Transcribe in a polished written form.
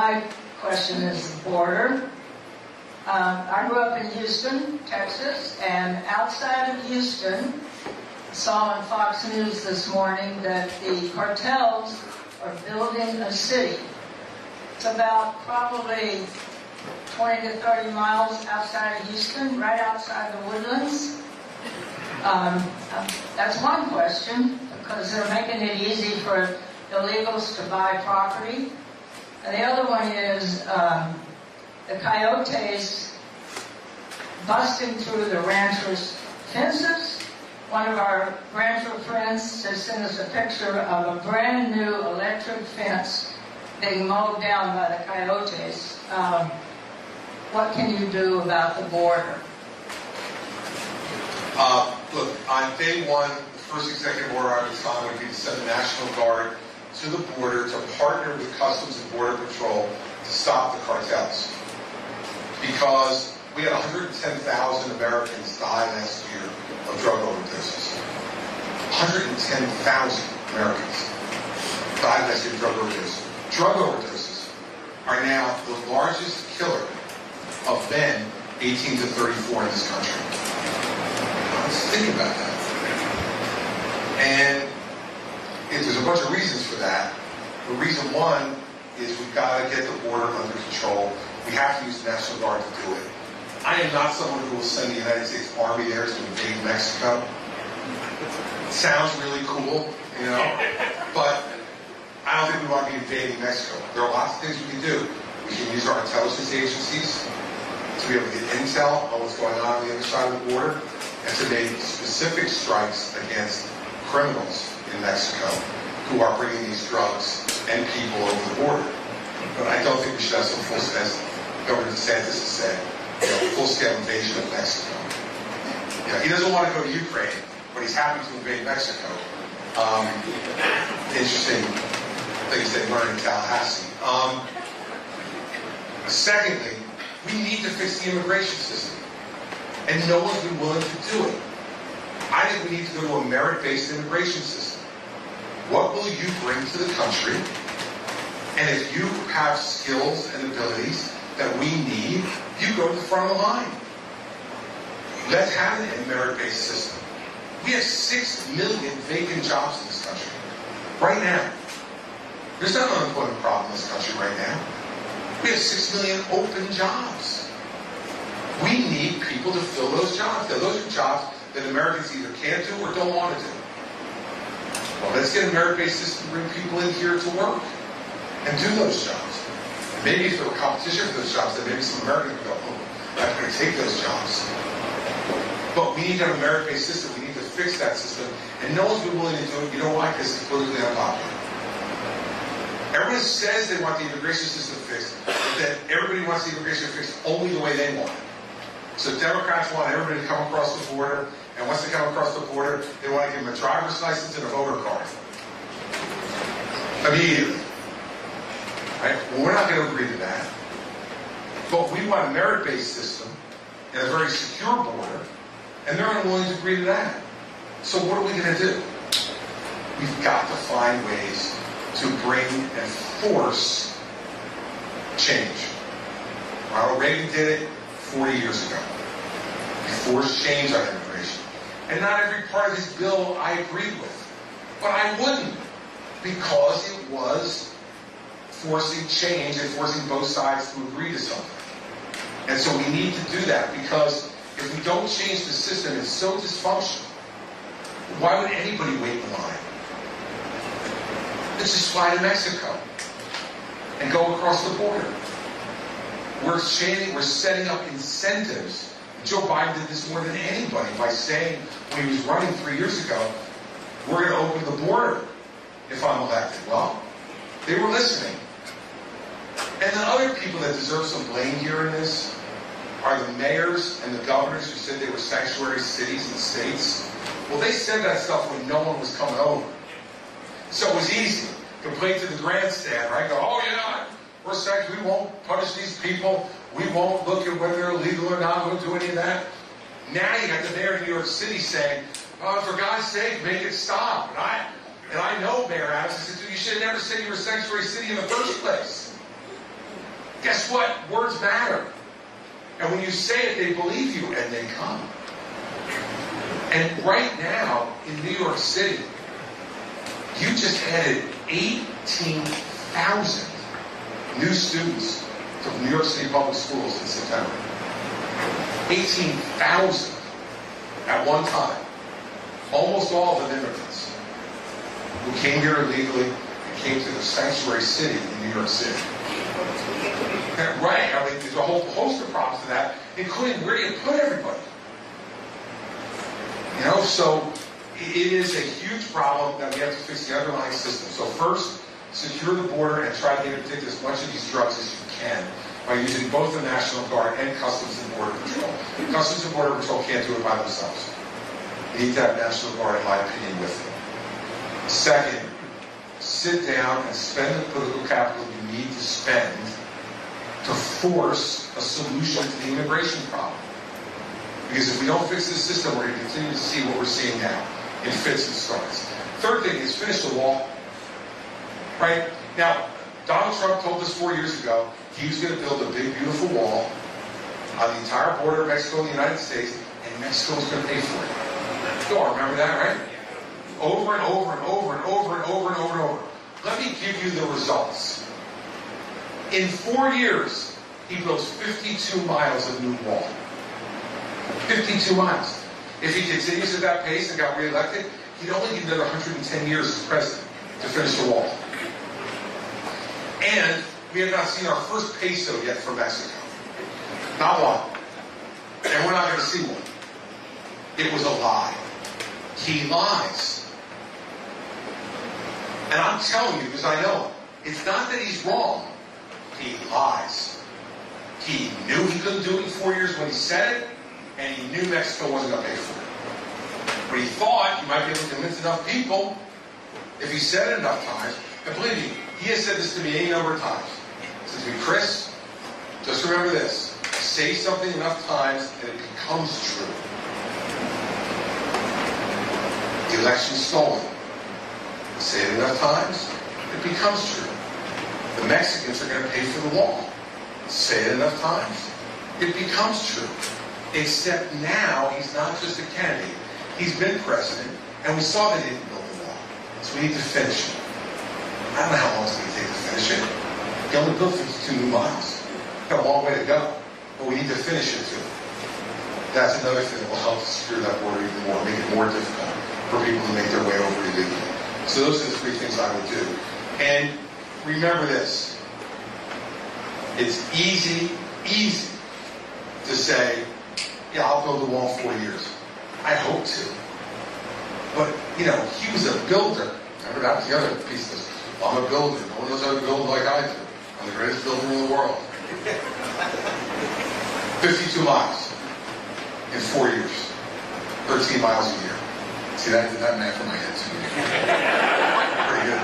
My question is the border. I grew up in Houston, Texas, and outside of Houston, I saw on Fox News this morning that the cartels are building a city. It's about probably 20 to 30 miles outside of Houston, right outside the Woodlands. That's one question, because they're making it easy for illegals to buy property. And the other one is the coyotes busting through the ranchers' fences. One of our rancher friends just sent us a picture of a brand new electric fence being mowed down by the coyotes. What can you do about the border? Look, on day one, the first executive order I would sign would be to send the National Guard to the border to partner with Customs and Border Patrol to stop the cartels. Because we had 110,000 Americans die last year of drug overdoses. 110,000 Americans died last year of drug overdoses. Drug overdoses are now the largest killer of men 18 to 34 in this country. Let's think about that. And there's a bunch of reasons for that. The reason one is we've got to get the border under control. We have to use the National Guard to do it. I am not someone who will send the United States Army there to invade Mexico. It sounds really cool, you know, but I don't think we want to be invading Mexico. There are lots of things we can do. We can use our intelligence agencies to be able to get intel on what's going on the other side of the border and to make specific strikes against criminals in Mexico who are bringing these drugs and people over the border. But I don't think we should have some full, as Governor DeSantis has said, full-scale invasion of Mexico. He doesn't want to go to Ukraine, but he's happy to invade Mexico. Interesting things they learned in Tallahassee. Secondly, we need to fix the immigration system. And no one's been willing to do it. I think we need to go to a merit-based immigration system. What will you bring to the country? And if you have skills and abilities that we need, you go to the front of the line. Let's have a merit-based system. We have 6 million vacant jobs in this country. Right now. There's not an unemployment problem in this country right now. We have 6 million open jobs. We need people to fill those jobs. Now, those are jobs that Americans either can't do or don't want to do. Well, let's get a merit-based system to bring people in here to work and do those jobs. And maybe if there were competition for those jobs, then maybe some Americans would go, oh, I'm going to take those jobs. But we need to have a merit-based system. We need to fix that system. And no one's been willing to do it. You know why? Because it's politically unpopular. Everyone says they want the immigration system fixed, but then everybody wants the immigration fixed only the way they want it. So Democrats want everybody to come across the border, and once they come across the border, they want to give them a driver's license and a voter card. Immediately. Right? Well, we're not going to agree to that. But we want a merit-based system and a very secure border, and they're unwilling to agree to that. So what are we going to do? We've got to find ways to bring and force change. Ronald Reagan did it 40 years ago. He forced change on immigration. And not every part of his bill I agreed with. But I wouldn't, because it was forcing change and forcing both sides to agree to something. And so we need to do that, because if we don't change the system, it's so dysfunctional. Why would anybody wait in line? Let's just fly to Mexico and go across the border. We're setting up incentives. Joe Biden did this more than anybody by saying, when he was running 3 years ago, we're going to open the border if I'm elected. Well, they were listening. And the other people that deserve some blame here in this are the mayors and the governors who said they were sanctuary cities and states. Well, they said that stuff when no one was coming over. So it was easy. Complain to the grandstand, right? Go, oh yeah, we're sanctuary, we won't punish these people. We won't look at whether they're illegal or not. We won't do any of that. Now you got the mayor of New York City saying, oh, for God's sake, make it stop. And I know Mayor Adams. I said, you should have never said you were a sanctuary city in the first place. Guess what? Words matter. And when you say it, they believe you, and they come. And right now, in New York City, you just added 18,000 new students to New York City public schools in September. 18,000 at one time. Almost all of them immigrants who came here illegally and came to the sanctuary city in New York City. Right, I mean, there's a whole host of problems to that, including where do you put everybody? You know, so it is a huge problem that we have to fix the underlying system. So first, secure the border and try to interdict as much of these drugs as you can by using both the National Guard and Customs and Border Patrol. Customs and Border Patrol can't do it by themselves. You need to have National Guard, in my opinion, with them. Second, sit down and spend the political capital you need to spend to force a solution to the immigration problem. Because if we don't fix this system, we're going to continue to see what we're seeing now in fits and starts. Third thing is finish the wall. Right? Now, Donald Trump told us 4 years ago he was going to build a big, beautiful wall on the entire border of Mexico and the United States, and Mexico was going to pay for it. You all remember that, right? Over and over and over and over and over and over and over. Let me give you the results. In 4 years, he built 52 miles of new wall. 52 miles. If he continues at that pace and got reelected, he'd only need another 110 years as president to finish the wall. And we have not seen our first peso yet from Mexico. Not one. And we're not going to see one. It was a lie. He lies. And I'm telling you, because I know him, it's not that he's wrong. He lies. He knew he couldn't do it in 4 years when he said it, and he knew Mexico wasn't going to pay for it. But he thought he might be able to convince enough people if he said it enough times. And believe me, he has said this to me any number of times. He says to me, Chris, just remember this. Say something enough times and it becomes true. The election's stolen. Say it enough times, it becomes true. The Mexicans are going to pay for the wall. Say it enough times, it becomes true. Except now, he's not just a candidate. He's been president, and we saw that he didn't build the wall. So we need to finish it. I don't know how long it's going to take to finish it. He only built 52 new miles. Got a long way to go. But we need to finish it, too. That's another thing that will help to secure that border even more, make it more difficult for people to make their way over illegally. So those are the three things I would do. And remember this. It's easy to say, yeah, I'll build the wall in 4 years. I hope to. But, you know, he was a builder. Remember, that was the other piece of this. Well, I'm a builder. No one knows how to build like I do. I'm the greatest builder in the world. 52 miles in 4 years. 13 miles a year. See, that did that math in my head, too. Pretty good.